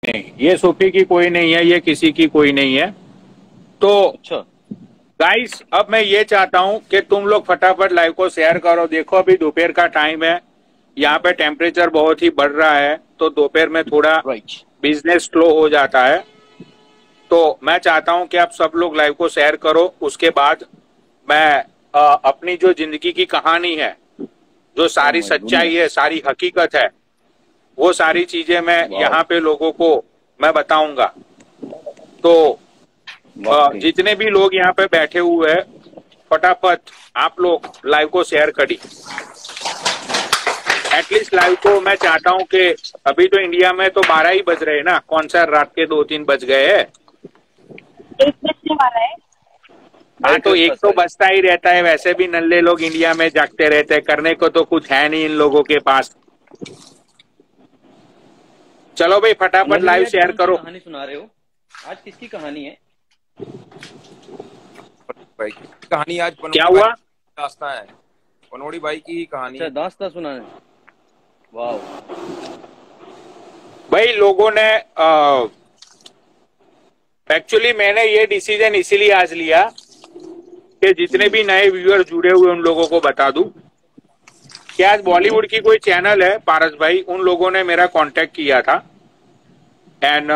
नहीं, ये सूफी की कोई नहीं है, ये किसी की कोई नहीं है। तो अच्छा। गाइस, अब मैं ये चाहता हूं कि तुम लोग फटाफट लाइव को शेयर करो। देखो अभी दोपहर का टाइम है, यहाँ पे टेम्परेचर बहुत ही बढ़ रहा है, तो दोपहर में थोड़ा राइट। बिजनेस स्लो हो जाता है। तो मैं चाहता हूं कि आप सब लोग लाइव को शेयर करो। उसके बाद मैं अपनी जो जिंदगी की कहानी है, जो ओ सारी माय सच्चाई है, गुडनेस। सारी हकीकत है, वो सारी चीजें मैं वाओ। यहाँ पे लोगों को मैं बताऊंगा। तो वाकई। जितने भी लोग यहाँ पे बैठे हुए हैं, फटाफट आप लोग लाइव को शेयर करिए। एटलीस्ट लाइव को मैं चाहता हूँ कि अभी तो इंडिया में तो 12 ही बज रहे हैं ना, कौन सा रात के 2-3 बज गए हैं। एक बजने वाला है। हाँ, भाई तो एक क्रिसमस तो भाई। बजता ही रहता है, वैसे भी नल्ले लोग इंडिया में जागते रहते हैं, करने को तो कुछ है नहीं इन लोगों के पास। चलो भाई फटाफट नंदनी लाइव आज शेयर कौन सी करो। कहानी सुना रहे हो? आज किसकी कहानी है? भाई की कहानी आज क्या पनौड़ी भाई हुआ? की दास्तां है। पनौड़ी भाई की कहानी अच्छा, है। दास्तां सुनाने। वाओ। भाई लोगों ने एक्चुअली मैंने ये डिसीजन इसीलिए आज लिया कि जितने भी नए व्यूअर जुड़े हुए उन लोगों को बता दूं कि आज बॉलीवुड की कोई चैनल है पारस भाई, उन लोगों ने मेरा कांटेक्ट किया था एंड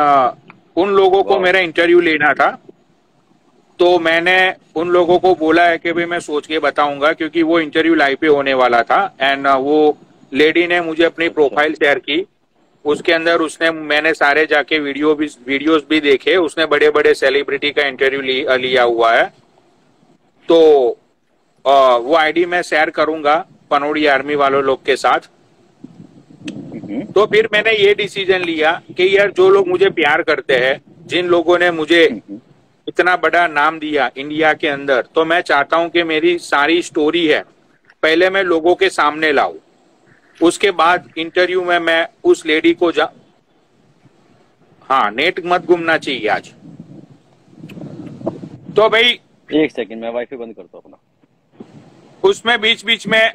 उन लोगों को वाओ। मेरा इंटरव्यू लेना था। तो मैंने उन लोगों को बोला है कि भाई मैं सोच के बताऊंगा, क्योंकि वो इंटरव्यू लाइव पे होने वाला था। एंड वो लेडी ने मुझे अपनी अच्छा। प्रोफाइल शेयर की, उसके अंदर उसने मैंने सारे जाके वीडियोस भी देखे, उसने बड़े बड़े सेलिब्रिटी का इंटरव्यू लिया हुआ है। तो वो आईडी मैं शेयर करूंगा पनौड़ी आर्मी वालों लोग के साथ। तो फिर मैंने ये डिसीजन लिया कि यार जो लोग मुझे प्यार करते हैं, जिन लोगों ने मुझे इतना बड़ा नाम दिया इंडिया के अंदर, तो मैं चाहता हूं कि मेरी सारी स्टोरी है पहले मैं लोगों के सामने लाऊं, उसके बाद इंटरव्यू में मैं उस लेडी को हाँ, नेट मत घूमना चाहिए आज। तो भाई एक सेकंड, मैं वाईफाई बंद करता हूँ अपना। उसमें बीच बीच में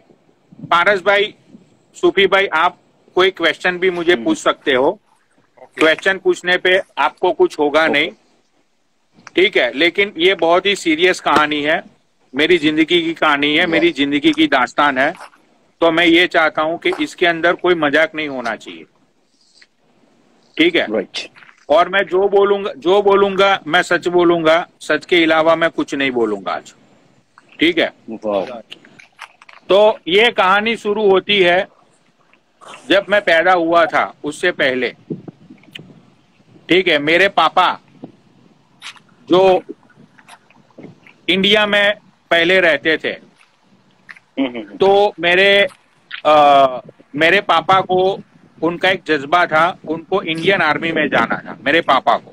पारस भाई, सूफी भाई, आप कोई क्वेश्चन भी मुझे पूछ सकते हो। क्वेश्चन पूछने पे आपको कुछ होगा नहीं, ठीक है? लेकिन ये बहुत ही सीरियस कहानी है, मेरी जिंदगी की कहानी है, मेरी जिंदगी की दास्तान है। तो मैं ये चाहता हूं कि इसके अंदर कोई मजाक नहीं होना चाहिए, ठीक है? राइट। और मैं जो बोलूंगा मैं सच बोलूंगा, सच के अलावा मैं कुछ नहीं बोलूंगा आज, ठीक है? वाओ। तो ये कहानी शुरू होती है जब मैं पैदा हुआ था, उससे पहले, ठीक है? मेरे पापा जो इंडिया में पहले रहते थे, तो मेरे पापा को उनका एक जज्बा था, उनको इंडियन आर्मी में जाना था। मेरे पापा को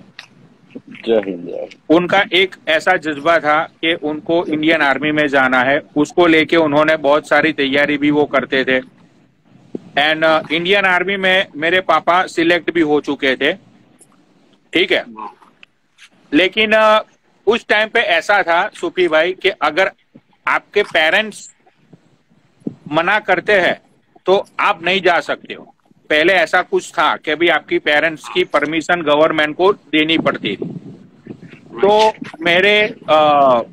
जय हिंद। उनका एक ऐसा जज्बा था कि उनको इंडियन आर्मी में जाना है, उसको लेके उन्होंने बहुत सारी तैयारी भी वो करते थे। एंड इंडियन आर्मी में मेरे पापा सिलेक्ट भी हो चुके थे, ठीक है? लेकिन उस टाइम पे ऐसा था सूफी भाई कि अगर आपके पेरेंट्स मना करते हैं तो आप नहीं जा सकते हो। पहले ऐसा कुछ था कि भाई आपकी पेरेंट्स की परमिशन गवर्नमेंट को देनी पड़ती थी। तो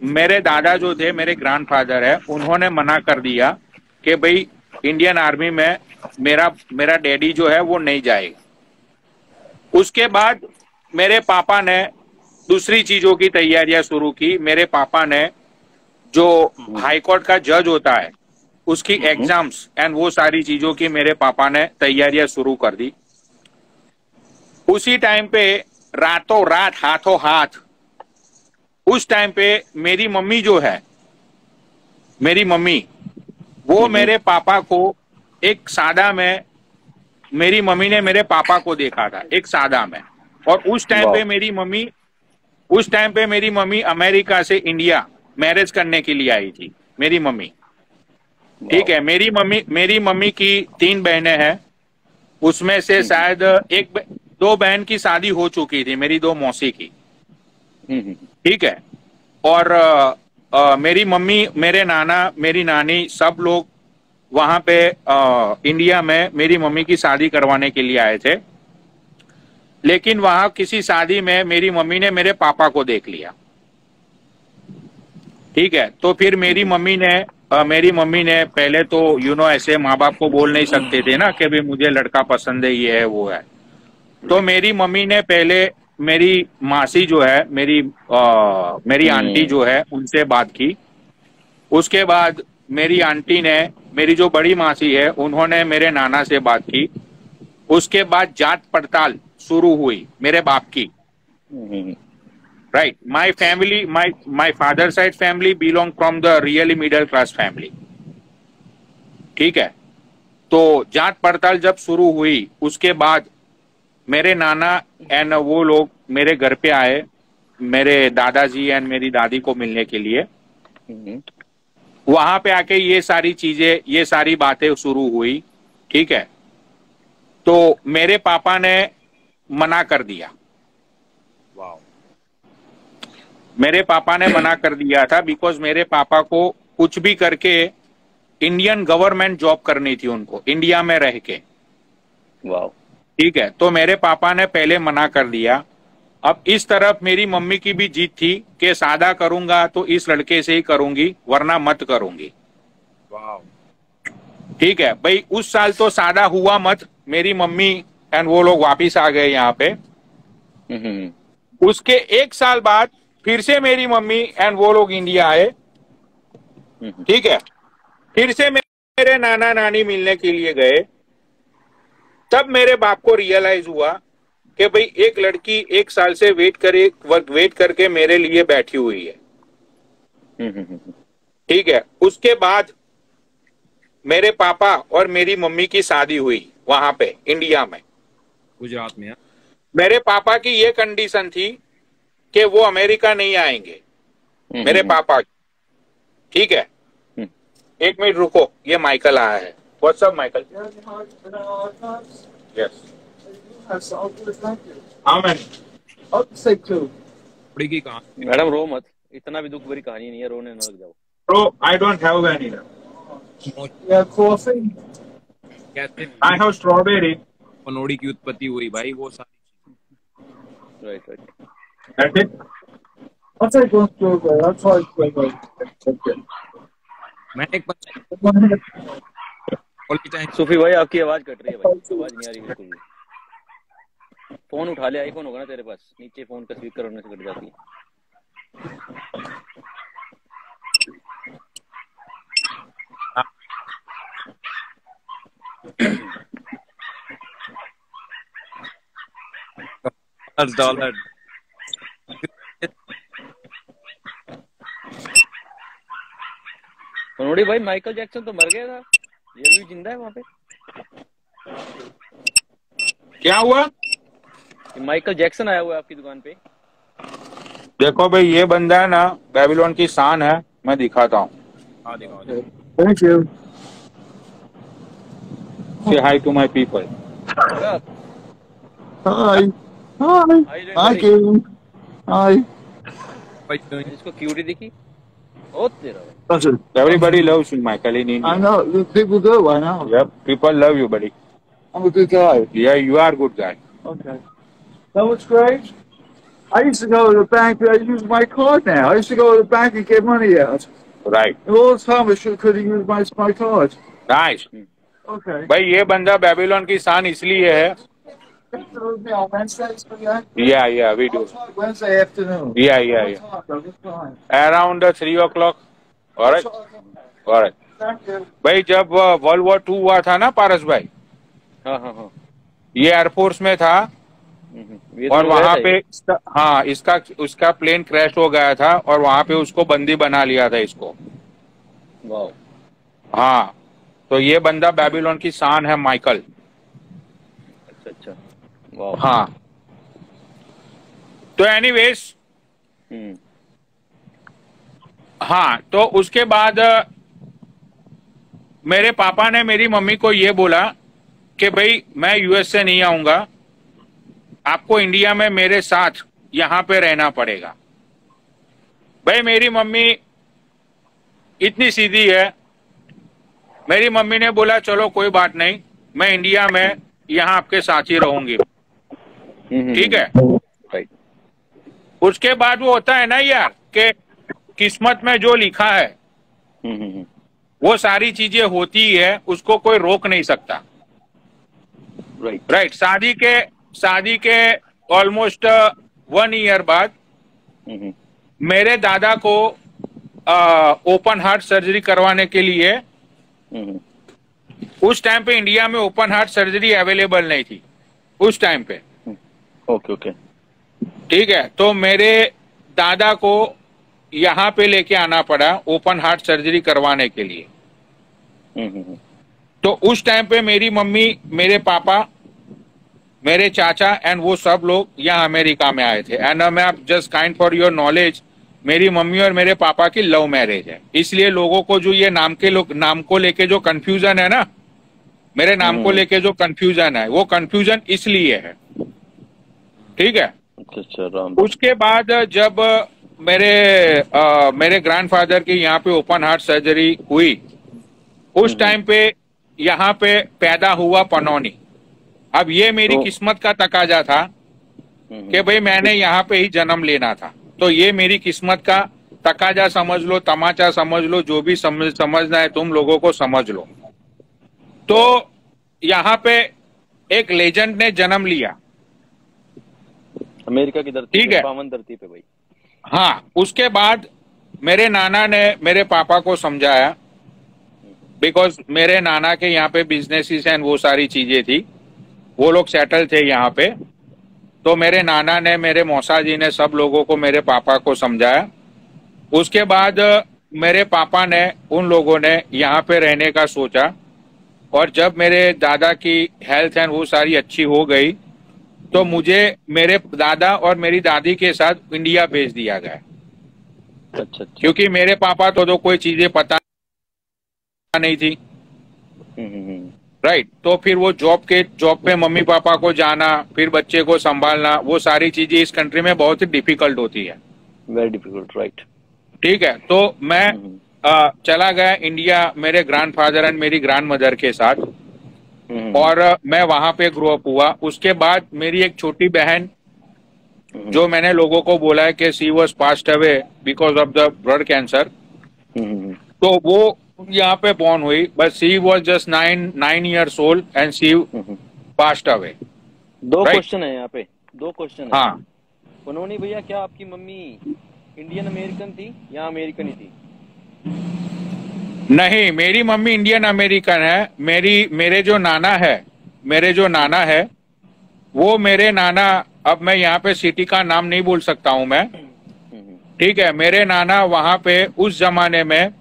मेरे दादा जो थे, मेरे ग्रैंडफादर है, उन्होंने मना कर दिया कि भाई इंडियन आर्मी में मेरा डैडी जो है वो नहीं जाएगा। उसके बाद मेरे पापा ने दूसरी चीजों की तैयारियां शुरू की। मेरे पापा ने जो हाई कोर्ट का जज होता है उसकी एग्जाम्स एंड वो सारी चीजों की मेरे पापा ने तैयारियां शुरू कर दी। उसी टाइम पे रातों रात हाथों हाथ उस टाइम पे मेरी मम्मी जो है, मेरी मम्मी, वो मेरे पापा को एक सादा में, मेरी मम्मी ने मेरे पापा को देखा था एक सादा में। और उस टाइम पे मेरी मम्मी अमेरिका से इंडिया मैरिज करने के लिए आई थी, मेरी मम्मी, ठीक है? मेरी मम्मी की 3 बहनें हैं, उसमें से शायद दो बहन की शादी हो चुकी थी, मेरी 2 मौसी की, ठीक है? और मेरी मम्मी, मेरे नाना, मेरी नानी, सब लोग वहां पे इंडिया में मेरी मम्मी की शादी करवाने के लिए आए थे। लेकिन वहां किसी शादी में मेरी मम्मी ने मेरे पापा को देख लिया। ठीक है, तो फिर मेरी मम्मी ने पहले तो ऐसे माँ बाप को बोल नहीं सकते थे ना कि भाई मुझे लड़का पसंद है, ये है वो है। तो मेरी मम्मी ने पहले मेरी मासी जो है, मेरी आंटी जो है, उनसे बात की। उसके बाद मेरी आंटी ने, मेरी जो बड़ी मासी है, उन्होंने मेरे नाना से बात की। उसके बाद जात पड़ताल शुरू हुई मेरे बाप की। Right, my family, my father side family belong from the really middle class family. ठीक है, तो जांच पड़ताल जब शुरू हुई, उसके बाद मेरे नाना एंड वो लोग मेरे घर पे आए, मेरे दादाजी एंड मेरी दादी को मिलने के लिए। वहां पे आके ये सारी चीजें, ये सारी बातें शुरू हुई। ठीक है, तो मेरे पापा ने मना कर दिया। वाह। मेरे पापा ने मना कर दिया था बिकॉज मेरे पापा को कुछ भी करके इंडियन गवर्नमेंट जॉब करनी थी उनको, इंडिया में रह के। वाह। ठीक है, तो मेरे पापा ने पहले मना कर दिया। अब इस तरफ मेरी मम्मी की भी जीत थी कि सादा करूंगा तो इस लड़के से ही करूंगी, वरना मत करूंगी। वाह। ठीक है भाई, उस साल तो सादा हुआ मत, मेरी मम्मी एंड वो लोग वापिस आ गए यहाँ पे। उसके एक साल बाद फिर से मेरी मम्मी एंड वो लोग इंडिया आए। ठीक है, फिर से मेरे नाना नानी मिलने के लिए गए। तब मेरे बाप को रियलाइज हुआ कि भाई एक लड़की एक साल से वेट करके मेरे लिए बैठी हुई है। ठीक है, उसके बाद मेरे पापा और मेरी मम्मी की शादी हुई वहां पे इंडिया में, गुजरात में। मेरे पापा की ये कंडीशन थी कि वो अमेरिका नहीं आएंगे, मेरे पापा। ठीक है, एक मिनट रुको, ये माइकल आया है। What's up Michael? Yes, how many? बड़ी की कहानी। मैडम रो मत, इतना भी दुख भरी कहानी नहीं है, रोने न लग जाओ। Bro, I don't have any. कहते आई हैव स्ट्रॉबेरी। पनौड़ी की उत्पत्ति हुई भाई, वो सारी। Right right. That's it? I'll take one strawberry. I'll try strawberry. मैं एक बार सूफी भाई आपकी आवाज कट रही है भाई, आवाज नहीं आ रही बिल्कुल भी। फोन उठा ले, आईफोन होगा ना तेरे पास, नीचे फोन का स्पीकर होने से कट जाती है। डॉलर पनौड़ी भाई, माइकल जैक्सन तो मर गया था, ये भी जिंदा है वहां पे? क्या हुआ? माइकल जैक्सन आया हुआ है आपकी दुकान पे? देखो भाई, ये बंदा है ना, बेबीलोन की शान है। मैं दिखाता हूँ। हाँ दिखाओ। Thank you. Say hi to my people. Hi. Hi. Hi, Thank you. Hi. इसको क्यूटी दिखी? ओ तेरा भाई। Listen, Everybody loves you, Michael, in I India. know people do. I know. Yep, people love you, buddy. I'm a good guy. Yeah, you are a good guy. Okay. That looks great. I used to go to the bank. I use my card now. I used to go to the bank and get money out. Right. And all the time I could have used my card. Nice. Okay. भाई ये बंदा Babylon की शान इसलिए है। On Wednesdays, yeah? Yeah, we do. Wednesday afternoon. Yeah. What time? What time? Around 3 o'clock. All right. All right. Thank you. भाई जब world war 2 हुआ था ना पारस भाई, हाँ। ये एयरफोर्स में था। और वहां पे उसका प्लेन क्रैश हो गया था और वहां पे उसको बंदी बना लिया था इसको। वाह। हाँ, तो ये बंदा बेबीलोन की शान है, माइकल। अच्छा। वाह। हाँ, तो एनीवेज, हाँ, तो उसके बाद मेरे पापा ने मेरी मम्मी को ये बोला कि भाई मैं यूएस से नहीं आऊंगा, आपको इंडिया में मेरे साथ यहाँ पे रहना पड़ेगा। भाई मेरी मम्मी इतनी सीधी है, मेरी मम्मी ने बोला चलो कोई बात नहीं, मैं इंडिया में यहाँ आपके साथ ही रहूंगी। ठीक है। राइट। उसके बाद वो होता है ना यार कि किस्मत में जो लिखा है वो सारी चीजें होती है, उसको कोई रोक नहीं सकता। राइट। शादी के ऑलमोस्ट 1 ईयर बाद मेरे दादा को ओपन हार्ट सर्जरी करवाने के लिए, उस टाइम पे इंडिया में ओपन हार्ट सर्जरी अवेलेबल नहीं थी उस टाइम पे। ओके। ठीक है, तो मेरे दादा को यहाँ पे लेके आना पड़ा ओपन हार्ट सर्जरी करवाने के लिए। तो उस टाइम पे मेरी मम्मी, मेरे पापा, मेरे चाचा एंड वो सब लोग यहाँ अमेरिका में आए थे। एंड मैं आप just kind for your knowledge, मेरी मम्मी और मेरे पापा की लव मैरिज है, इसलिए लोगों को जो ये नाम को लेके जो कंफ्यूजन है ना, मेरे नाम को लेके जो कंफ्यूजन है, वो कंफ्यूजन इसलिए है। ठीक है। उसके बाद जब मेरे ग्रैंडफादर की यहाँ पे ओपन हार्ट सर्जरी हुई, उस टाइम पे यहाँ पे पैदा हुआ पनौनी। अब ये मेरी किस्मत का तकाजा था कि भाई मैंने यहाँ पे ही जन्म लेना था, तो ये मेरी किस्मत का तकाजा समझ लो, तमाचा समझ लो, जो भी समझना है तुम लोगों को समझ लो। तो यहाँ पे एक लेजेंड ने जन्म लिया अमेरिका की धरती ठीक है, पावन धरती पे भाई। हाँ, उसके बाद मेरे नाना ने मेरे पापा को समझाया, बिकॉज मेरे नाना के यहाँ पे बिजनेसेस एंड वो सारी चीजें थी, वो लोग सेटल थे यहाँ पे। तो मेरे नाना ने, मेरे मौसा जी ने, सब लोगों को, मेरे पापा को समझाया। उसके बाद मेरे पापा ने, उन लोगों ने यहाँ पे रहने का सोचा, और जब मेरे दादा की हेल्थ एंड वो सारी अच्छी हो गई तो मुझे मेरे दादा और मेरी दादी के साथ इंडिया भेज दिया गया। अच्छा। क्योंकि मेरे पापा तो कोई चीजें पता नहीं थी। राइट। तो फिर वो जॉब पे मम्मी पापा को जाना, फिर बच्चे को संभालना, वो सारी चीजें इस कंट्री में बहुत ही डिफिकल्ट होती है। Very difficult. राइट। ठीक है। तो मैं चला गया इंडिया मेरे ग्रैंडफादर एंड मेरी ग्रैंडमदर के साथ, और मैं वहां पे ग्रो अप हुआ। उसके बाद मेरी एक छोटी बहन, जो मैंने लोगों को बोला है कि she was passed away because of the blood cancer, तो वो यहाँ पे बॉर्न हुई, but she was just 9 years old and she passed away. 2 question है यहाँ पे, 2 क्वेश्चन है। हाँ, पनौनी भैया, क्या आपकी मम्मी इंडियन अमेरिकन थी या अमेरिकन ही थी? नहीं, मेरी मम्मी इंडियन अमेरिकन है। मेरे जो नाना है वो मेरे नाना, अब मैं यहाँ पे सिटी का नाम नहीं बोल सकता हूँ मैं, ठीक है। मेरे नाना वहां पे उस जमाने में,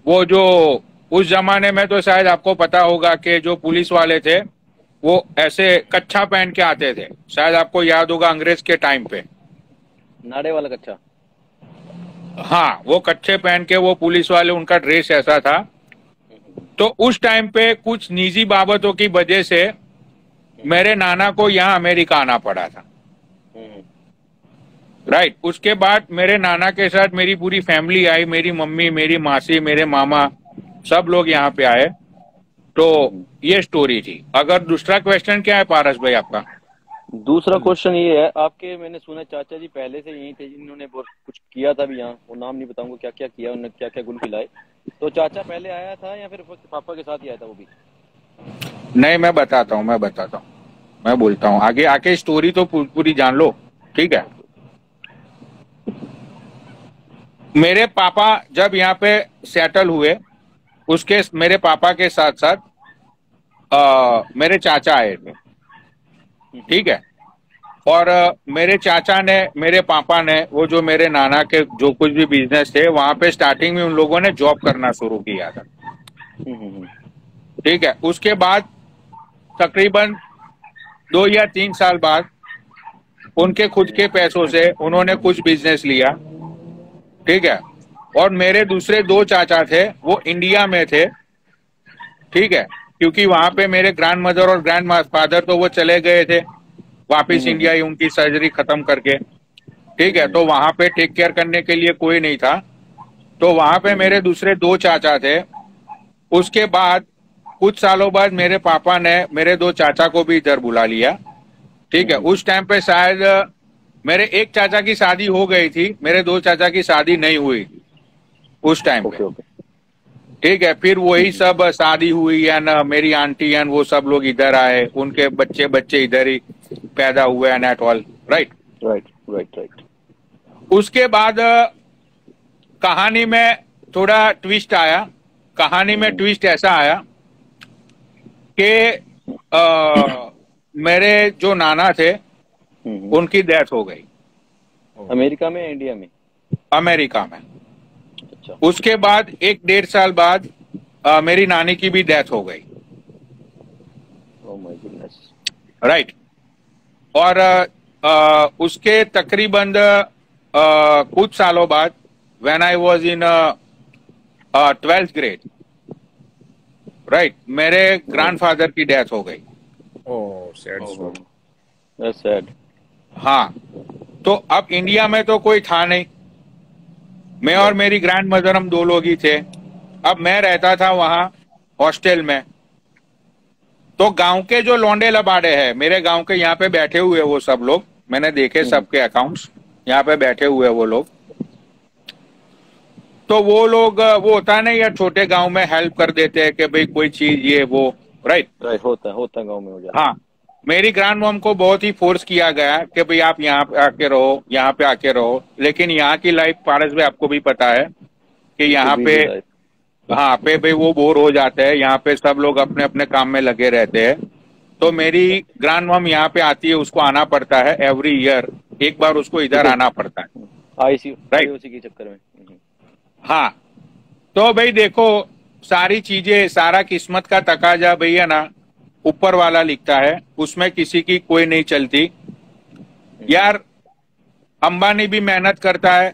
उस जमाने में तो शायद आपको पता होगा कि जो पुलिस वाले थे वो ऐसे कच्छा पहन के आते थे, शायद आपको याद होगा, अंग्रेज के टाइम पे, नाड़े वाला कच्छा। हाँ, वो कच्छे पहन के वो पुलिस वाले, उनका ड्रेस ऐसा था। तो उस टाइम पे कुछ निजी बाबतों की वजह से मेरे नाना को यहाँ अमेरिका आना पड़ा था। राइट। उसके बाद मेरे नाना के साथ मेरी पूरी फैमिली आई, मेरी मम्मी, मेरी मासी, मेरे मामा, सब लोग यहाँ पे आए। तो ये स्टोरी थी। अगर दूसरा क्वेश्चन क्या है पारस भाई आपका? दूसरा क्वेश्चन ये है, आपके मैंने सुना चाचा जी पहले से यहीं थे, इन्होंने बहुत कुछ किया था भी यहाँ, वो नाम नहीं बताऊंगा क्या क्या किया, उन्होंने क्या क्या गुल खिलाए। तो चाचा पहले आया था या फिर पापा के साथ ही आया था वो भी? नहीं, मैं बताता हूँ, मैं बोलता हूँ, आगे आके स्टोरी तो पूरी जान लो। ठीक है। मेरे पापा जब यहाँ पे सेटल हुए, उसके मेरे पापा के साथ साथ मेरे चाचा आए थे। ठीक है। और मेरे चाचा ने, मेरे पापा ने, वो जो मेरे नाना के जो कुछ भी बिजनेस थे, वहां पे स्टार्टिंग में उन लोगों ने जॉब करना शुरू किया था। ठीक है। उसके बाद तकरीबन 2 या 3 साल बाद उनके खुद के पैसों से उन्होंने कुछ बिजनेस लिया। ठीक है। और मेरे दूसरे 2 चाचा थे, वो इंडिया में थे। ठीक है। क्योंकि वहां पे मेरे ग्रैंड मदर और ग्रैंड फादर तो वो चले गए थे वापिस इंडिया ही, उनकी सर्जरी खत्म करके। ठीक है। तो वहां पे टेक केयर करने के लिए कोई नहीं था, तो वहां पे मेरे दूसरे 2 चाचा थे। उसके बाद कुछ सालों बाद मेरे पापा ने मेरे 2 चाचा को भी इधर बुला लिया, ठीक है, उस टाइम पे शायद मेरे एक चाचा की शादी हो गई थी, मेरे 2 चाचा की शादी नहीं हुई उस टाइम पे। ओके। ठीक है, फिर वही सब शादी हुई एंड मेरी आंटी एंड वो सब लोग इधर आए, उनके बच्चे बच्चे इधर ही पैदा हुए and at all, right. Right. उसके बाद कहानी में थोड़ा ट्विस्ट आया। कहानी में ट्विस्ट ऐसा आया कि मेरे जो नाना थे उनकी डेथ हो गई। अमेरिका में, इंडिया में? अमेरिका में। अच्छा। उसके बाद 1-1.5 साल बाद मेरी नानी की भी डेथ हो गई। Oh my goodness. राइट। और उसके तकरीबन कुछ सालों बाद when I was in 12th grade, right, मेरे ग्रैंडफादर की डेथ हो गई। ओह सैड स्टोरी। That's sad. हाँ, तो अब इंडिया में तो कोई था नहीं, मैं और मेरी ग्रैंड मदर हम 2 लोग ही थे। अब मैं रहता था वहां हॉस्टल में, तो गांव के जो लौंडे लबाड़े हैं मेरे गांव के, यहाँ पे बैठे हुए वो सब लोग, मैंने देखे सबके अकाउंट्स, यहाँ पे बैठे हुए वो लोग। तो वो लोग, वो होता नहीं यार, छोटे गांव में हेल्प कर देते हैं कि भाई कोई चीज ये वो, राइट। होता गांव में हो जाता। हाँ, मेरी ग्रैंड मॉम को बहुत ही फोर्स किया गया कि भाई आप यहाँ पे आके रहो, यहाँ पे आके रहो। लेकिन यहाँ की लाइफ पारस भाई आपको भी पता है कि यहाँ पे, हाँ पे भाई वो बोर हो जाते हैं, यहाँ पे सब लोग अपने अपने काम में लगे रहते हैं। तो मेरी ग्रैंड मॉम यहाँ पे आती है, उसको आना पड़ता है एवरी ईयर, एक बार उसको इधर आना पड़ता है, राइट, उसी के चक्कर में। हाँ, तो भाई देखो, सारी चीजें, सारा किस्मत का तकाजा भैया ना ऊपर वाला लिखता है, उसमें किसी की कोई नहीं चलती यार। अंबानी भी मेहनत करता है,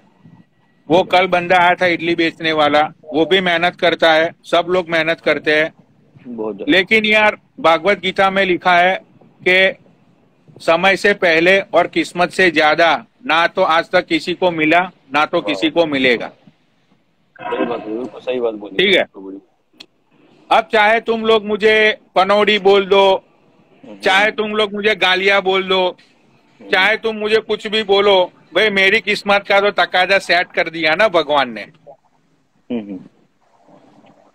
वो कल बंदा आया था इडली बेचने वाला, वो भी मेहनत करता है, सब लोग मेहनत करते हैं। लेकिन यार भागवत गीता में लिखा है कि समय से पहले और किस्मत से ज्यादा ना तो आज तक किसी को मिला, ना तो किसी को मिलेगा। सही बात बोली। ठीक है, अब चाहे तुम लोग मुझे पनौड़ी बोल दो, चाहे तुम लोग मुझे गालियां बोल दो, चाहे तुम मुझे कुछ भी बोलो, भाई मेरी किस्मत का तो तकाजा सेट कर दिया ना भगवान ने।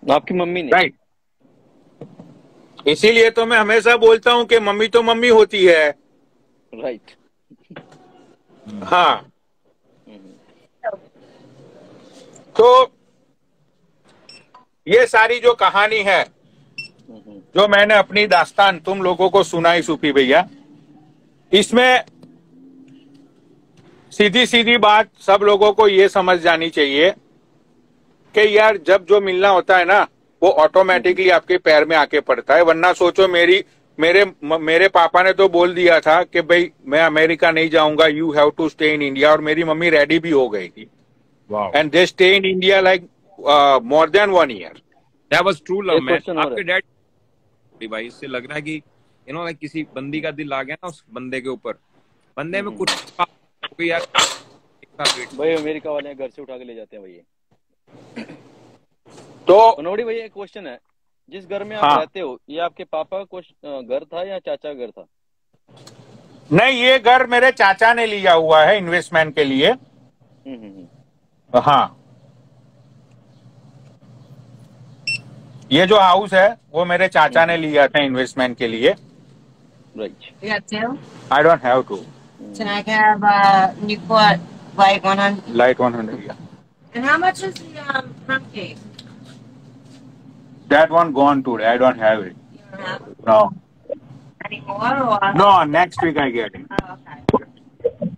आपकी मम्मी ने, राइट। इसीलिए तो मैं हमेशा बोलता हूँ कि मम्मी तो मम्मी होती है। राइट। हाँ, तो ये सारी जो कहानी है, जो मैंने अपनी दास्तान तुम लोगों को सुनाई सूफी भैया, इसमें सीधी सीधी बात सब लोगों को ये समझ जानी चाहिए कि यार जब जो मिलना होता है ना, वो ऑटोमेटिकली आपके पैर में आके पड़ता है। वरना सोचो, मेरे पापा ने तो बोल दिया था कि भाई मैं अमेरिका नहीं जाऊंगा, you have to stay in India, और मेरी मम्मी रेडी भी हो गई थी। And they stay in India like more than 1 year. That was true love, man. question आपके डैड भाई, इससे लग रहा है कि लाइक किसी बंदी का दिल आ गया ना उस बंदे के ऊपर, बंदे में कुछ यार। भाई अमेरिका वाले घर से उठा के ले जाते हैं भैया। तो पनौड़ी भैया, एक क्वेश्चन है, जिस घर में आप हाँ, रहते हो, ये आपके पापा का घर था या चाचा का घर था? नहीं, ये घर मेरे चाचा ने लिया हुआ है इन्वेस्टमेंट के लिए। हाँ, ये जो हाउस है वो मेरे चाचा ने लिया था इन्वेस्टमेंट के लिए। Right. You got two? I don't have to. Can I have Newport Light 100? Light 100, yeah. And how much is the crumb cake? That one gone today. I don't have it. You don't have it No. anymore or? No, next week I get it. Oh, okay.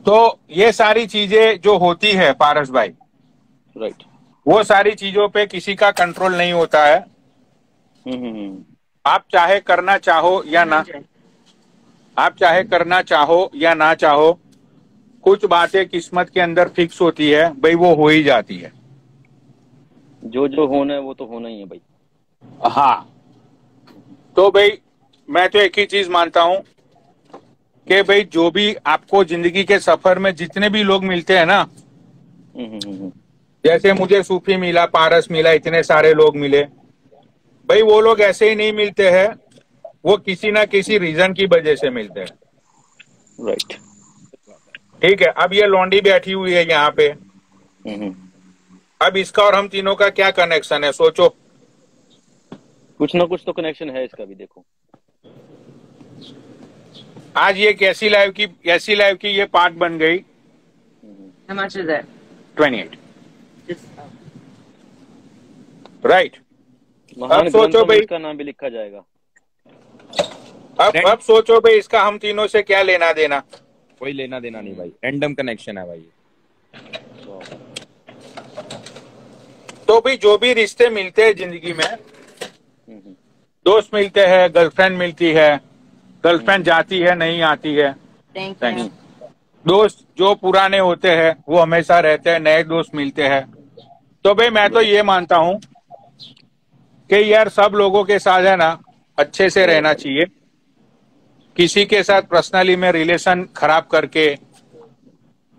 तो ये सारी चीजें जो होती है पारस भाई, right, वो सारी चीजों पे किसी का कंट्रोल नहीं होता है। आप चाहे करना चाहो या ना, आप चाहे करना चाहो या ना चाहो, कुछ बातें किस्मत के अंदर फिक्स होती है भाई, वो हो ही जाती है। जो होना है वो तो होना ही है भाई। हाँ, तो भाई मैं तो एक ही चीज मानता हूं कि भाई जो भी आपको जिंदगी के सफर में जितने भी लोग मिलते हैं ना, जैसे मुझे सूफी मिला, पारस मिला, इतने सारे लोग मिले, भाई वो लोग ऐसे ही नहीं मिलते हैं वो किसी ना किसी रीजन की वजह से मिलते हैं। राइट। ठीक है, अब ये लौंडी बैठी हुई है यहाँ पे, अब इसका और हम तीनों का क्या कनेक्शन है, सोचो। कुछ ना कुछ तो कनेक्शन है इसका भी, देखो। आज ये कैसी लाइव की ये पार्ट बन गई। How much is it? 28। Just right. महान अब सोचो ग्रंथों में भाई, इसका नाम भी लिखा जाएगा। अब सोचो भाई, इसका हम तीनों से क्या लेना देना। कोई लेना देना नहीं भाई, रैंडम कनेक्शन है भाई। तो भी जो भी रिश्ते मिलते हैं जिंदगी में, दोस्त मिलते हैं, गर्लफ्रेंड मिलती है, गर्लफ्रेंड जाती है, नहीं आती है। thank Thanks. you. दोस्त जो पुराने होते हैं वो हमेशा रहते हैं, नए दोस्त मिलते हैं। तो भाई मैं तो ये मानता हूँ कि यार सब लोगों के साथ है ना अच्छे से रहना चाहिए। किसी के साथ पर्सनली में रिलेशन खराब करके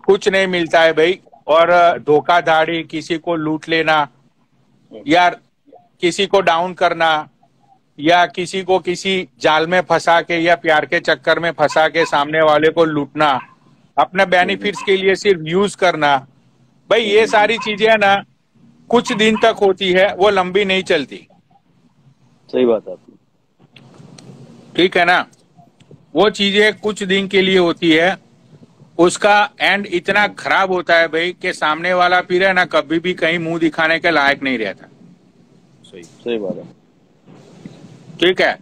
कुछ नहीं मिलता है भाई। और धोखाधड़ी, किसी को लूट लेना, यार किसी को डाउन करना, या किसी को किसी जाल में फंसा के या प्यार के चक्कर में फंसा के सामने वाले को लूटना, अपने बेनिफिट्स के लिए सिर्फ यूज करना, भाई ये सारी चीजें है ना कुछ दिन तक होती है, वो लंबी नहीं चलती। सही बात है आपकी। ठीक है ना, वो चीजें कुछ दिन के लिए होती है, उसका एंड इतना खराब होता है भाई कि सामने वाला फिर है ना कभी भी कहीं मुंह दिखाने के लायक नहीं रहता। सही बात है। ठीक है,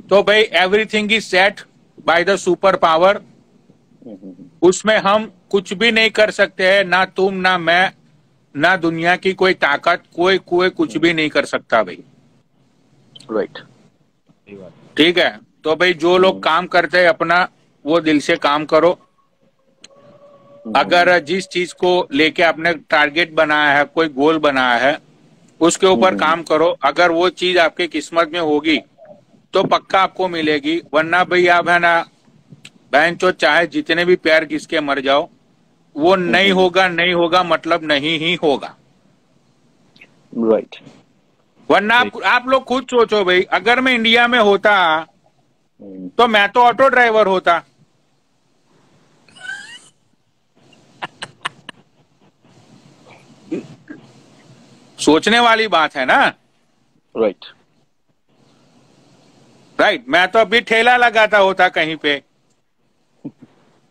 तो भाई everything is set by the super power. उसमें हम कुछ भी नहीं कर सकते हैं, ना तुम ना मैं, ना दुनिया की कोई ताकत, कोई कुछ भी नहीं कर सकता भाई। राइट। ठीक है, तो भाई जो लोग काम करते हैं अपना वो दिल से काम करो। अगर जिस चीज को लेके आपने टारगेट बनाया है, कोई गोल बनाया है, उसके ऊपर काम करो। अगर वो चीज आपके किस्मत में होगी तो पक्का आपको मिलेगी, वरना भाई आप है ना बहन चो चाहे जितने भी प्यार किसके मर जाओ, वो नहीं होगा, नहीं होगा मतलब नहीं ही होगा। राइट। वरना आप लोग खुद सोचो भाई, अगर मैं इंडिया में होता तो मैं तो ऑटो ड्राइवर होता। सोचने वाली बात है ना। राइट। राइट, मैं तो अभी ठेला लगाता होता कहीं पे।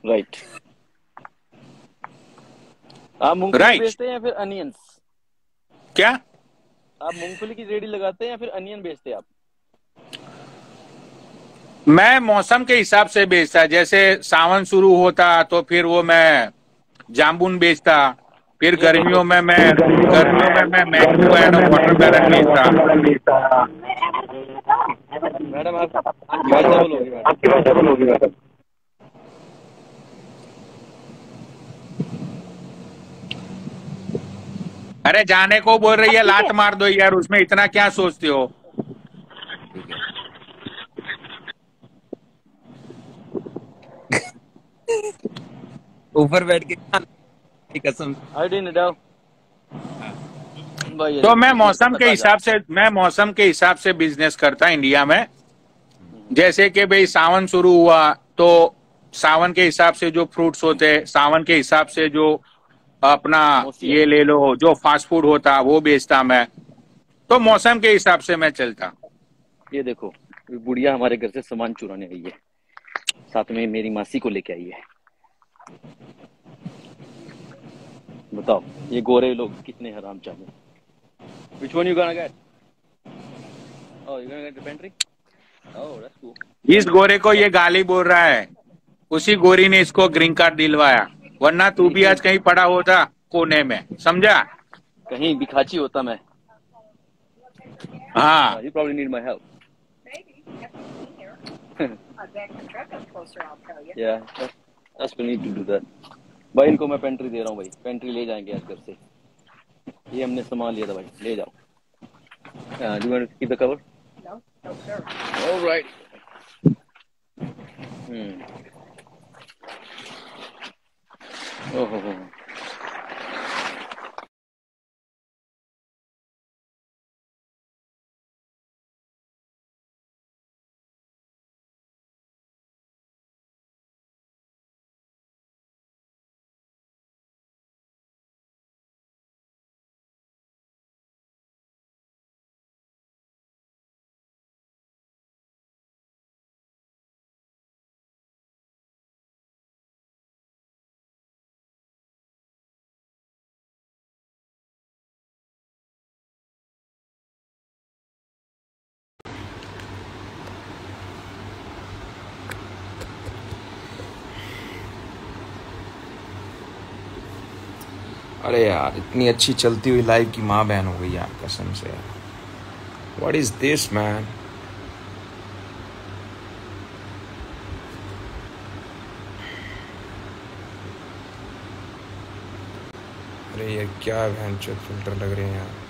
राइट। आप मूंगफली Right. बेचते हैं या फिर अनियंस? क्या? आप मूंगफली की रेडी लगाते हैं या फिर अनियन बेचते हैं आप? मैं मौसम के हिसाब से बेचता, जैसे सावन शुरू होता तो फिर वो मैं जामुन बेचता, फिर गर्मियों में मैं मैंगो एंड वाटरमेलन बेचता। मैडम आपकी बात डबल होगी मैडम। अरे जाने को बोल रही है, लात मार दो यार, उसमें इतना क्या सोचते हो। ऊपर बैठ के कसम। आई डिडंट नो भाई। तो मैं मौसम के हिसाब से बिजनेस करता इंडिया में। जैसे कि भाई सावन शुरू हुआ तो सावन के हिसाब से जो फ्रूट्स होते, सावन के हिसाब से जो अपना ये ले लो जो फास्ट फूड होता वो बेचता मैं। तो मौसम के हिसाब से मैं चलता। ये देखो, बुढ़िया हमारे घर से सामान चुराने आई है, साथ में मेरी मासी को लेके आई है। बताओ ये गोरे लोग कितने हराम चाहे। Which one you gonna get? Oh, you gonna get the pantry? Oh, that's cool. इस गोरे को ये गाली बोल रहा है, उसी गोरी ने इसको ग्रीन कार्ड दिलवाया, वरना तू भी आज कहीं पड़ा होता कोने में, समझा? कहीं भिखाची होता मैं। हाँ। You probably need my help. Yeah, that's we need to do that. भाई इनको मैं पेंट्री दे रहा हूँ भाई, पेंट्री ले जाएंगे आज घर से। ये हमने सामान लिया था भाई, ले जाओ। Do you want to keep the cover? No, no sir. All right. Oh. अरे यार इतनी अच्छी चलती हुई लाइव की माँ बहन हो गई यार कसम से यार। What is this man. अरे ये क्या बहन चोद फिल्टर लग रहे हैं यार।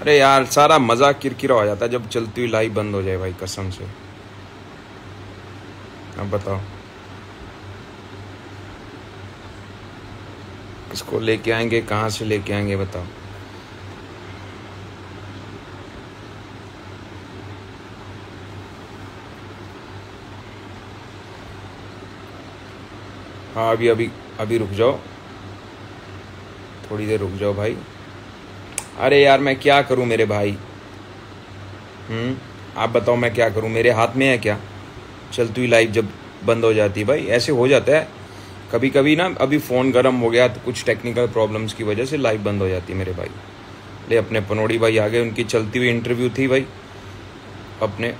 अरे यार सारा मजा किरकिरा हो जाता है जब चलती हुई लाइव बंद हो जाए भाई कसम से। अब बताओ इसको लेके आएंगे कहाँ से लेके आएंगे बताओ। हाँ अभी अभी अभी रुक जाओ, थोड़ी देर रुक जाओ भाई। अरे यार मैं क्या करूं मेरे भाई। आप बताओ मैं क्या करूं, मेरे हाथ में है क्या। चलती हुई लाइव जब बंद हो जाती है भाई ऐसे हो जाता है कभी कभी ना। अभी फ़ोन गर्म हो गया तो कुछ टेक्निकल प्रॉब्लम्स की वजह से लाइव बंद हो जाती है मेरे भाई। ले अपने पनोड़ी भाई आ गए, उनकी चलती हुई इंटरव्यू थी भाई अपने।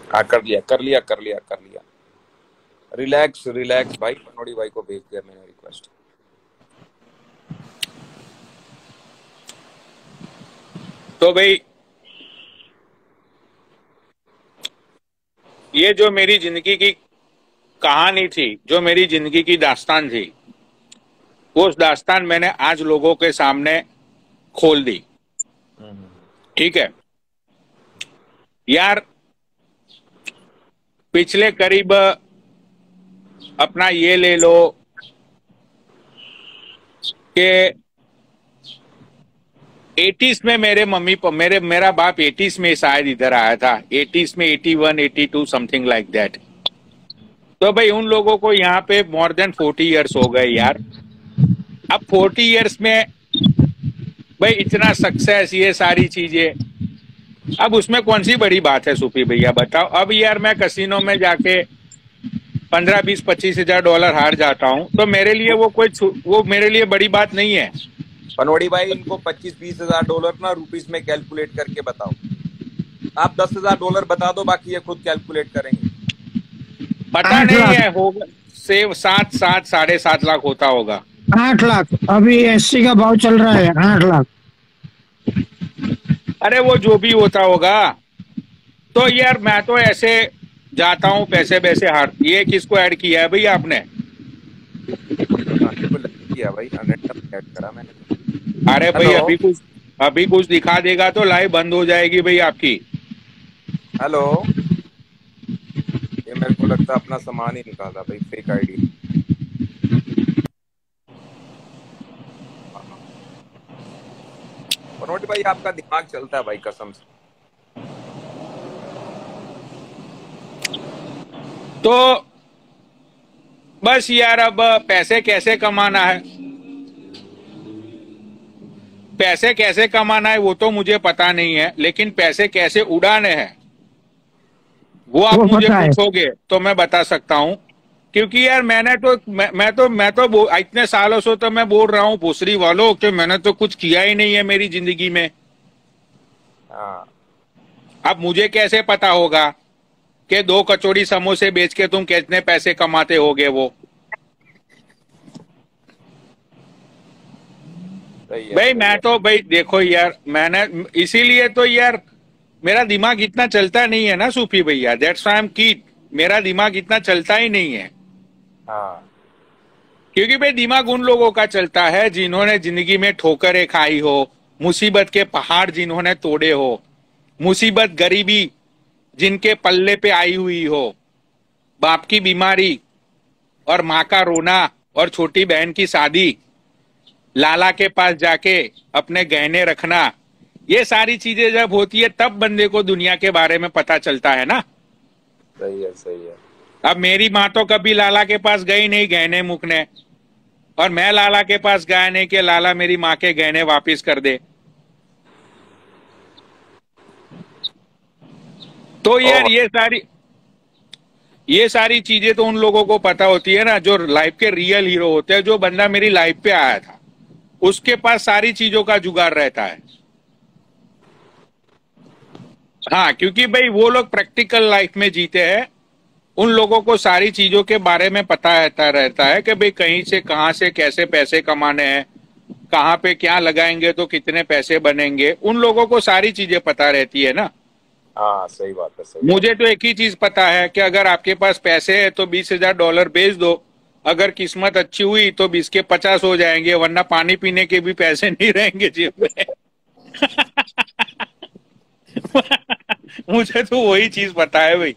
हाँ कर लिया। रिलैक्स भाई, पनोड़ी भाई को भेज दिया मैंने रिक्वेस्ट। तो भाई ये जो मेरी जिंदगी की कहानी थी, जो मेरी जिंदगी की दास्तान थी, वो उस दास्तान मैंने आज लोगों के सामने खोल दी। ठीक है यार, पिछले करीब अपना ये ले लो कि 80s में मेरा बाप 80s में शायद इधर आया था, 80s में 81 82 समथिंग लाइक दैट। तो भाई उन लोगों को यहाँ पे मोर देन 40 इयर्स हो गए यार। अब 40 इयर्स में भाई इतना सक्सेस, ये सारी चीजें, अब उसमें कौन सी बड़ी बात है सूफी भैया बताओ। अब यार मैं कसिनो में जाके 15 20 25 हजार डॉलर हार जाता हूँ तो मेरे लिए वो मेरे लिए बड़ी बात नहीं है। पनोड़ी भाई इनको 25-20 हजार डॉलर ना रुपीस में कैलकुलेट करके बताओ। आप 10,000 डॉलर बता दो, बाकी ये खुद कैलकुलेट करेंगे। पता नहीं है, होगा से 7 साढ़े 7 लाख होता होगा। 8 लाख अभी एससी का भाव चल रहा है, 8 लाख। अरे वो जो भी होता होगा। तो यार मैं तो ऐसे जाता हूँ पैसे वैसे हार। ये किसको ऐड किया है भाई आपने? किया भाई, ऐड करा मैंने। अरे भाई अभी कुछ दिखा देगा तो लाइव बंद हो जाएगी भाई आपकी। हेलो, ये मेरे को लगता है अपना सामान ही निकाला भाई, फेक आईडी। पनोड़ी भाई आपका दिमाग चलता है भाई कसम से। तो बस यार अब पैसे कैसे कमाना है, पैसे कैसे कमाना है वो तो मुझे पता नहीं है, लेकिन पैसे कैसे उड़ाने हैं वो आप मुझे पूछोगे तो मैं बता सकता हूँ। क्योंकि यार मैं तो इतने सालों से तो मैं बोल रहा हूँ भोसरी वालों कि मैंने तो कुछ किया ही नहीं है मेरी जिंदगी में। अब मुझे कैसे पता होगा कि 2 कचौड़ी समोसे बेच के तुम कितने पैसे कमाते होगे वो। भाई मैं तो भाई देखो यार, मैंने इसीलिए तो यार मेरा दिमाग इतना चलता नहीं है ना सूफी भैया, that's why I am keep. मेरा दिमाग इतना चलता ही नहीं है। क्योंकि भाई दिमाग उन लोगों का चलता है जिन्होंने जिंदगी में ठोकरें खाई हो, मुसीबत के पहाड़ जिन्होंने तोड़े हो, मुसीबत गरीबी जिनके पल्ले पे आई हुई हो, बाप की बीमारी और माँ का रोना और छोटी बहन की शादी, लाला के पास जाके अपने गहने रखना, ये सारी चीजें जब होती है तब बंदे को दुनिया के बारे में पता चलता है ना। सही है। अब मेरी माँ तो कभी लाला के पास गई नहीं गहने मुकने, और मैं लाला के पास गया नहीं कि लाला मेरी माँ के गहने वापिस कर दे। तो यार ये सारी चीजें तो उन लोगों को पता होती है ना जो लाइफ के रियल हीरो होते हैं। जो बंदा मेरी लाइफ पे आया था उसके पास सारी चीजों का जुगाड़ रहता है। हाँ, क्योंकि भाई वो लोग प्रैक्टिकल लाइफ में जीते हैं उन लोगों को सारी चीजों के बारे में पता रहता है कि भाई कहीं से कहां से कैसे पैसे कमाने हैं, कहाँ पे क्या लगाएंगे तो कितने पैसे बनेंगे, उन लोगों को सारी चीजें पता रहती है ना। हाँ सही बात है, सही मुझे तो एक ही चीज पता है कि अगर आपके पास पैसे है तो $20,000 भेज दो, अगर किस्मत अच्छी हुई तो 20 के 50 हो जाएंगे, वरना पानी पीने के भी पैसे नहीं रहेंगे जेब में। मुझे तो वही चीज पता है भाई,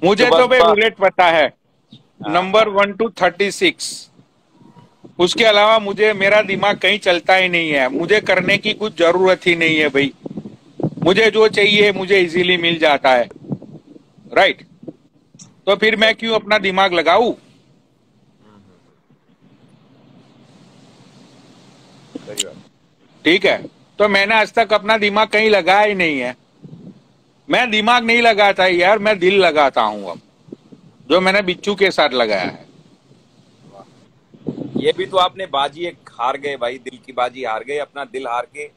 मुझे तो भाई रूलेट पता है नंबर 1 to 36। उसके अलावा मुझे मेरा दिमाग कहीं चलता ही नहीं है, मुझे करने की कुछ जरूरत ही नहीं है भाई, मुझे जो चाहिए मुझे इजीली मिल जाता है, राइट। तो फिर मैं क्यों अपना दिमाग लगाऊं? ठीक है, तो मैंने आज तक अपना दिमाग कहीं लगाया ही नहीं है। मैं दिमाग नहीं लगाता यार, मैं दिल लगाता हूं अब, जो मैंने बिच्छू के साथ लगाया है। ये भी तो आपने बाजी एक हार गए भाई, दिल की बाजी हार गए, अपना दिल हार के।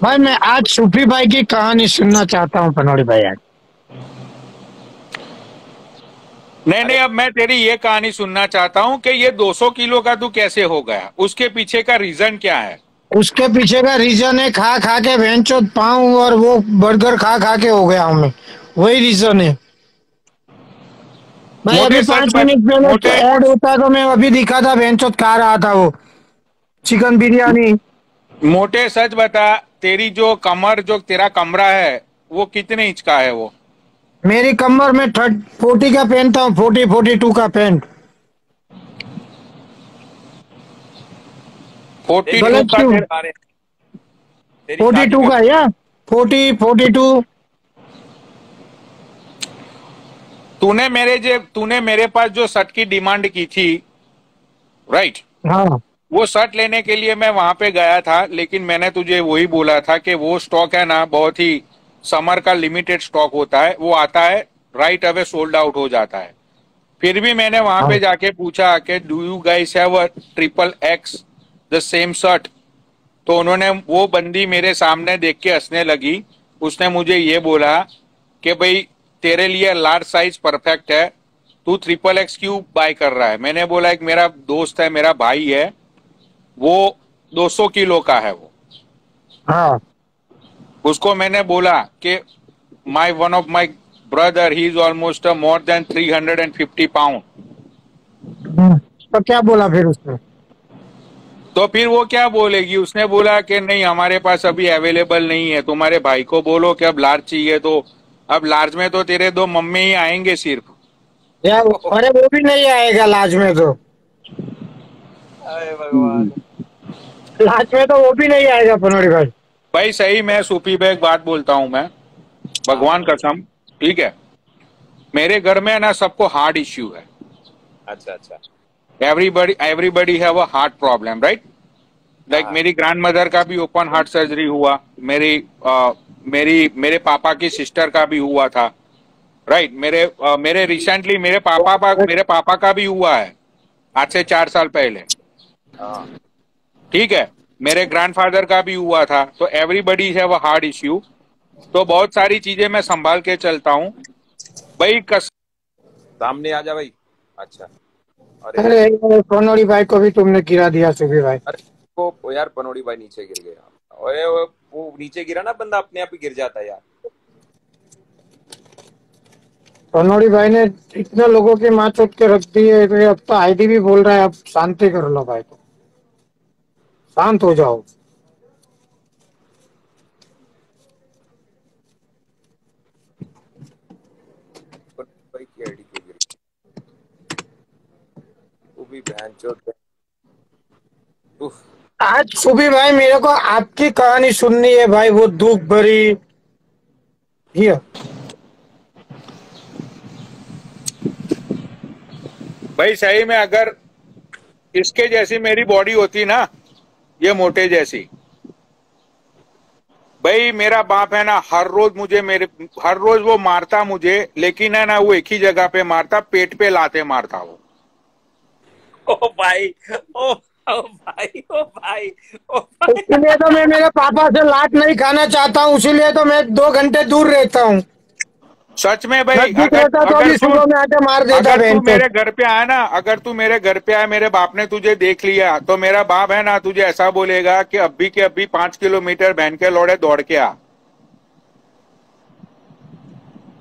भाई मैं आज सूफी भाई की कहानी सुनना चाहता हूँ पनौड़ी भाई आज। नहीं, अब मैं तेरी ये कहानी सुनना चाहता हूँ कि ये 200 किलो का तू कैसे हो गया, उसके पीछे का रीजन क्या है? उसके पीछे का रीजन है खा खा के भैंचोद पाऊं और वो बर्गर खा खा के हो गया हूँ मैं, वही रीजन है। भाई अभी 5 मिनट पहले ऐड होता तो मैं अभी दिखा था, भैंचोद खा रहा था वो चिकन बिरयानी। मोटे सच बता, तेरी जो कमर, जो तेरा कमरा है वो कितने इंच का है? वो मेरी कमर में 40 का पहनता हूँ, 42 का पैंट। 42 का या 42। तूने मेरे पास जो शर्ट की डिमांड की थी, राइट? हाँ, वो शर्ट लेने के लिए मैं वहां पे गया था, लेकिन मैंने तुझे वही बोला था कि वो स्टॉक है ना, बहुत ही समर का लिमिटेड स्टॉक होता है, वो आता है राइट अवे सोल्ड आउट हो जाता है। फिर भी मैंने वहां पे जाके पूछा कि do you guys have a XXX the same shirt? तो उन्होंने, वो बंदी मेरे सामने देख के हंसने लगी। उसने मुझे ये बोला कि भाई तेरे लिए लार्ज साइज परफेक्ट है, तू XXX क्यों बाय कर रहा है? मैंने बोला एक मेरा दोस्त है, मेरा भाई है, वो 200 किलो का है वो। हाँ। उसको मैंने बोला कि one of my brother he is almost more than 350 pound. तो क्या बोला फिर उसने? तो फिर वो क्या बोलेगी? उसने बोला कि नहीं हमारे पास अभी अवेलेबल नहीं है, तुम्हारे भाई को बोलो कि अब लार्ज चाहिए। तो अब लार्ज में तो तेरे 2 मम्मी ही आएंगे सिर्फ। यार अरे वो भी नहीं आएगा लार्ज में तो। अरे भगवान, लार्ज में तो वो भी नहीं आएगा पनौड़ी भाई। भाई सही में सूफी भाई एक बात बोलता हूं मैं, भगवान कसम, ठीक है, मेरे घर में ना सबको हार्ट इश्यू है। अच्छा अच्छा। Everybody have a heart problem, right? Like मेरी ग्रैंड मदर का भी ओपन हार्ट सर्जरी हुआ, मेरे पापा की सिस्टर का भी हुआ था, राइट? मेरे रिसेंटली मेरे पापा का भी हुआ है आज से 4 साल पहले, ठीक है? मेरे ग्रैंडफादर का भी हुआ था। तो everybody have a heart issue. तो बहुत सारी चीजें मैं संभाल के चलता हूँ भाई। सामने आ जा भाई। अच्छा, अरे पनौड़ी भाई को भी तुमने गिरा दिया सूफी भाई। अरे वो यार पनौड़ी भाई नीचे गिर गया। अरे वो नीचे गिरा ना, बंदा अपने आप ही गिर जाता है यार। पनौड़ी भाई ने इतने लोगों की माँ चोट के रख दी है, तो अब तो आईडी भी बोल रहा है अब शांति कर लो भाई, को शांत हो जाओ। भाई की आईडी क्यों गिरी? वो भी बहन चोट। आज सूफी भाई मेरे को आपकी कहानी सुननी है भाई, वो दुख भरी। ये भाई सही में अगर इसके जैसी मेरी बॉडी होती ना, ये मोटे जैसी, भाई मेरा बाप है ना, हर रोज वो मारता मुझे, लेकिन है ना वो एक ही जगह पे मारता, पेट पे लाते मारता वो। ओ भाई, ओ भाई, ओ भाई, ओ भाई। इसलिए तो मैं मेरे पापा से लात नहीं खाना चाहता हूँ, इसीलिए तो मैं 2 घंटे दूर रहता हूँ। सच में भाई, नजदीक अगर रहता तो अगर अभी सुबह में आके मार देता अगर तू बहन मेरे घर पे आया ना, अगर तू मेरे घर पे आया, मेरे बाप ने तुझे देख लिया, तो मेरा बाप है ना तुझे ऐसा बोलेगा कि अभी के अभी 5 किलोमीटर बहन के लौड़े दौड़ के आ।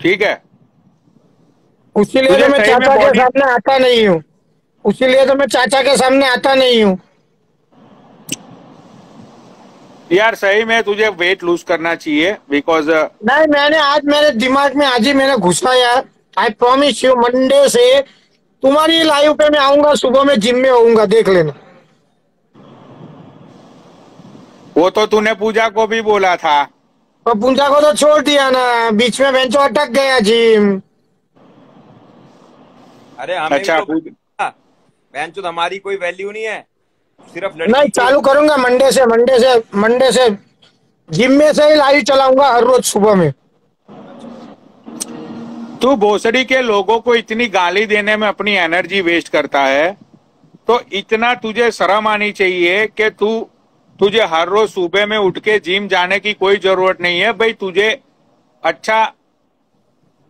ठीक है, इसीलिए तो तुझे मैं सही में चाचा के बॉडी, सामने आता नहीं हूँ। इसीलिए तो मैं चाचा के सामने आता नहीं हूँ। यार सही में तुझे वेट लूज करना चाहिए, बिकॉज नहीं, मैंने आज मेरे दिमाग में आज ही मैंने घुसा यार। आई प्रॉमिस यू, मंडे से तुम्हारी लाइव पे मैं आऊंगा, सुबह में जिम में होऊंगा, देख लेना। वो तो तूने पूजा को भी बोला था। तो पूजा को तो छोड़ दिया ना, बीच में बेंचो अटक गया जिम। अरे हमें भी अच्छा, तो बहन चोद हमारी कोई वैल्यू नहीं है, सिर्फ नहीं, लड़की की। चालू करूंगा मंडे से जिम में से ही लाइव चलाऊंगा हर रोज सुबह में। तू भोसड़ी के लोगों को इतनी गाली देने में अपनी एनर्जी वेस्ट करता है, तो इतना तुझे शर्म आनी चाहिए कि तुझे हर रोज सुबह में उठ के जिम जाने की कोई जरूरत नहीं है भाई। तुझे अच्छा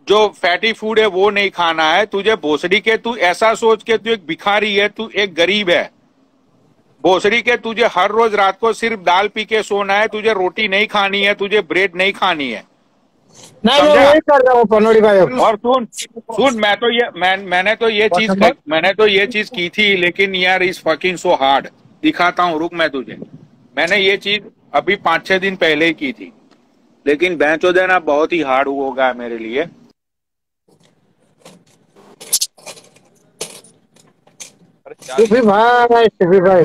जो फैटी फूड है वो नहीं खाना है, तुझे भोसड़ी के, तू ऐसा सोच के तू एक भिखारी है, तू एक गरीब है भोसड़ी के। तुझे हर रोज रात को सिर्फ दाल पी के सोना है, तुझे रोटी नहीं खानी है, तुझे ब्रेड नहीं खानी है, नहीं, मैं समझा? वही कर रहा हूँ पनोड़ी भाई। और सुन मैंने तो ये चीज की थी, लेकिन यार इज फकिंग सो हार्ड। दिखाता हूँ, रुक मैं तुझे। मैंने ये चीज अभी 5-6 दिन पहले ही की थी, लेकिन बेंचो देना बहुत ही हार्ड होगा मेरे लिए। शिवी भाई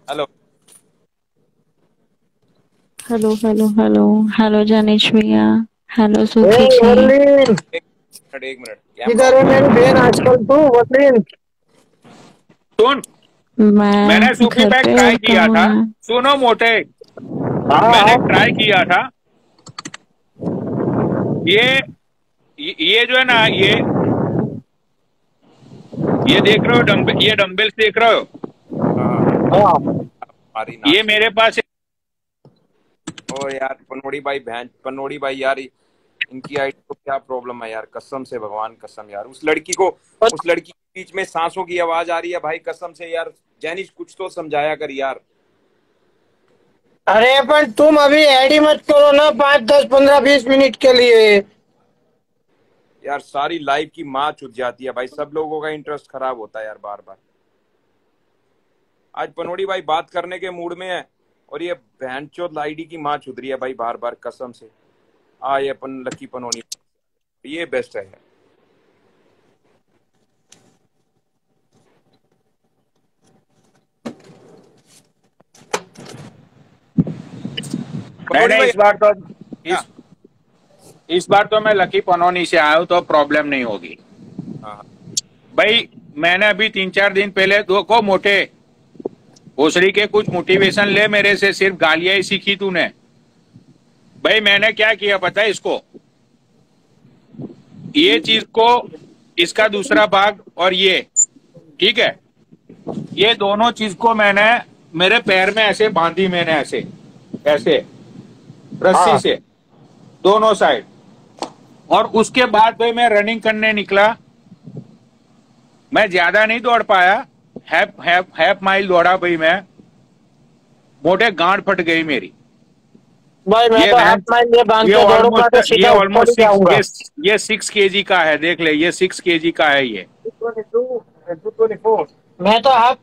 hello hello hello hello hello Janish भैया, हेलो ए सूफी जी। वर्लिन, एक मिनट क्या किधर है मेरी बहन आजकल तू वर्लिन? सुन, मैंने मैं सूफी घर बैग पे ट्राई होता किया हूँ था। यार। सुनो मोटे, हाँ मैंने ट्राई किया था। ये जो है ना, ये देख रहे हो डम्बल, ये डम्बल्स देख रहे हो, हाँ, हमारी ये मेरे पास। ओ यार पनोड़ी भाई यार, इनकी आईडी को क्या प्रॉब्लम है यार, कसम से भगवान कसम यार। उस लड़की के बीच में सांसों की आवाज आ रही है भाई, कसम से यार। जैनिश कुछ तो समझाया कर यार। अरे पर तुम अभी एडी मत करो ना 5, 10, 15, 20 मिनट के लिए। यार सारी लाइफ की माँ छूट जाती है भाई, सब लोगों का इंटरेस्ट खराब होता है यार बार बार। आज पनोड़ी भाई बात करने के मूड में है, और ये बहनचोद आईडी की माँ छुद रही है भाई बार बार, कसम से। ये लकी पनोनी, ये बेस्ट है। मैंने इस बार तो मैं लकी पनोनी से आया हूं, तो प्रॉब्लम नहीं होगी। हाँ भाई मैंने अभी 3-4 दिन पहले दो को मोटे भोसड़ी के कुछ मोटिवेशन ले मेरे से, सिर्फ गालियां ही सीखी तूने। भाई मैंने क्या किया पता है इसको, ये चीज को, इसका दूसरा भाग और ये, ठीक है, ये दोनों चीज को मैंने मेरे पैर में ऐसे बांधी, मैंने ऐसे ऐसे रस्सी से दोनों साइड। और उसके बाद भाई मैं रनिंग करने निकला। मैं ज्यादा नहीं दौड़ पाया, हाफ माइल दौड़ा भाई मैं। मोटे गांड फट गई मेरी। भाई मैं तो हाफ माइल में बांध के दौड़ूंगा तो सीधा ऊपर ही जाऊंगा। ये 6 kg का है, देख ले, ये 6 kg का है ये। मैं तो हाफ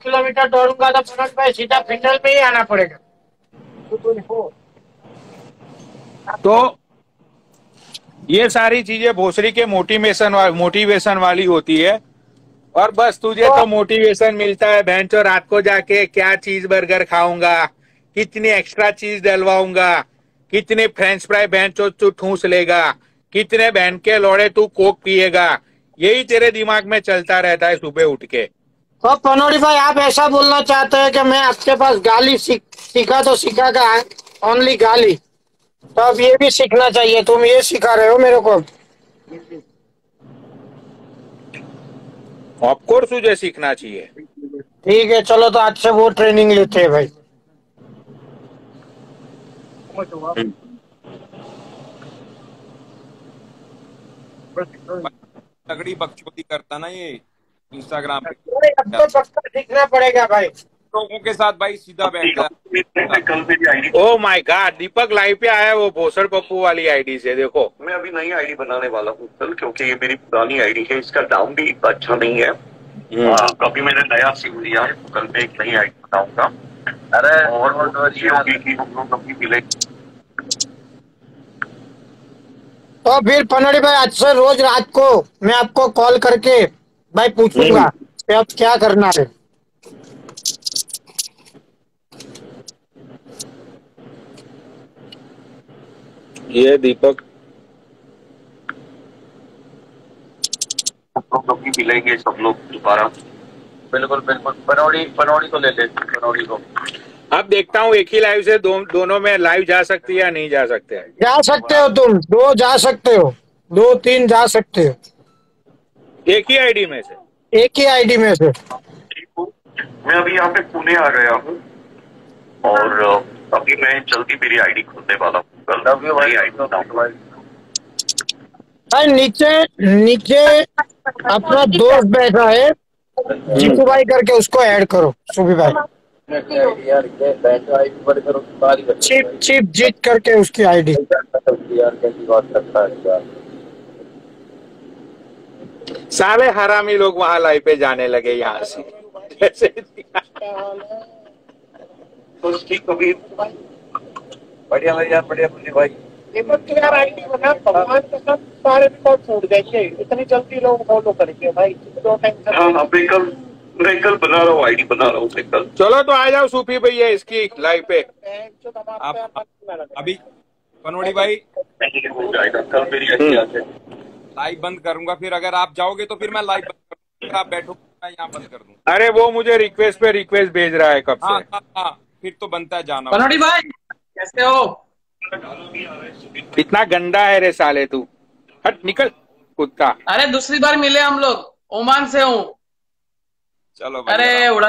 किलोमीटर दौड़ूंगा तो मनोज भाई सीधा फिनल में ही आना पड़ेगा। तो ये सारी चीजें भोसड़ी के मोटिवेशन वाली होती है। और बस तुझे तो मोटिवेशन मिलता है बहनचो, रात को जाके क्या चीज बर्गर खाऊंगा, कितनी एक्स्ट्रा चीज डलवाऊंगा, कितने फ्रेंच फ्राई बहनचो तू ठूस लेगा, कितने बहन के लौड़े तू कोक पिएगा, यही तेरे दिमाग में चलता रहता है सुबह उठ के। तो पनोड़ी भाई आप ऐसा बोलना चाहते हैं कि मैं आपके पास गाली सीखा तो सीखा का है, ओनली गाली, तो अब ये भी सीखना चाहिए। तुम ये सिखा रहे हो मेरे को। ऑफ कोर्स तुझे सीखना चाहिए। ठीक है, चलो तो आज से वो ट्रेनिंग लेते हैं भाई। तगड़ी बकचोदी करता ना ये इंस्टाग्राम पे। अब तो पक्का दिखना पड़ेगा भाई, लोगों के साथ भाई सीधा बैठता है। Oh my God, Deepak live पे आया वो भोसड़ पप्पू वाली आईडी से। देखो मैं अभी नई आईडी बनाने वाला हूँ कल, क्योंकि ये मेरी पुरानी आईडी है, इसका डाउन भी अच्छा नहीं है। अभी मैंने नया सीख लिया है, कल मैं एक नई आईडी बनाऊंगा। अरे और होगी कि हम लोग अभी मिले। तो फिर पनोड़ी भाई आज से रोज रात को मैं आपको कॉल करके भाई पूछूंगा कि अब क्या करना है। ये दीपक हम लोग अभी मिलेंगे सब लोग दोबारा। बिल्कुल बिल्कुल, पनौड़ी को ले लेते, पनौड़ी को। अब देखता हूँ एक ही लाइव से दोनों में लाइव जा सकती है या नहीं जा सकते हैं। जा सकते हो तुम, 2 जा सकते हो, 2-3 जा सकते हो, एक ही आईडी में से। एक ही आईडी में से। मैं अभी यहाँ पे पुणे आ गया हूँ और अभी मैं जल्दी मेरी आईडी खोलने वाला हूँ। भाई नीचे अपना दोस्त बैठा है जीतू भाई करके, उसको ऐड करो सुबी भाई। चिप जीत करके उसकी आईडी। सारे हरामी लोग वहां लाइव पे जाने लगे यहाँ से जैसे। तो ठीक, अभी बढ़िया भैया, बढ़िया भाई। यार आईडी बना, भगवान के साथ सारे रिकॉर्ड छोड़ देंगे, इतनी जल्दी लोग फॉलो करेंगे भाई। मैं कल बना रहा हूँ, आईडी बना रहा हूँ कल। चलो तो आ जाओ सूफी भैया इसकी लाइव पे। आप अभी पनोड़ी भाई हो जाएगा कल मेरी आईडी आ जाए। लाइव बंद करूंगा, फिर अगर आप जाओगे तो फिर मैं लाइव बंद करूंगा, आप बैठो मैं यहाँ बंद कर दूंगा। अरे वो मुझे रिक्वेस्ट पे रिक्वेस्ट भेज रहा है कब से। हाँ, फिर तो बनता है जाना। पनोड़ी भाई कैसे हो? इतना गंदा है रे साले तू, हट निकल कुत्ता। अरे दूसरी बार मिले हम लोग, ओमान से हूँ। चलो अरे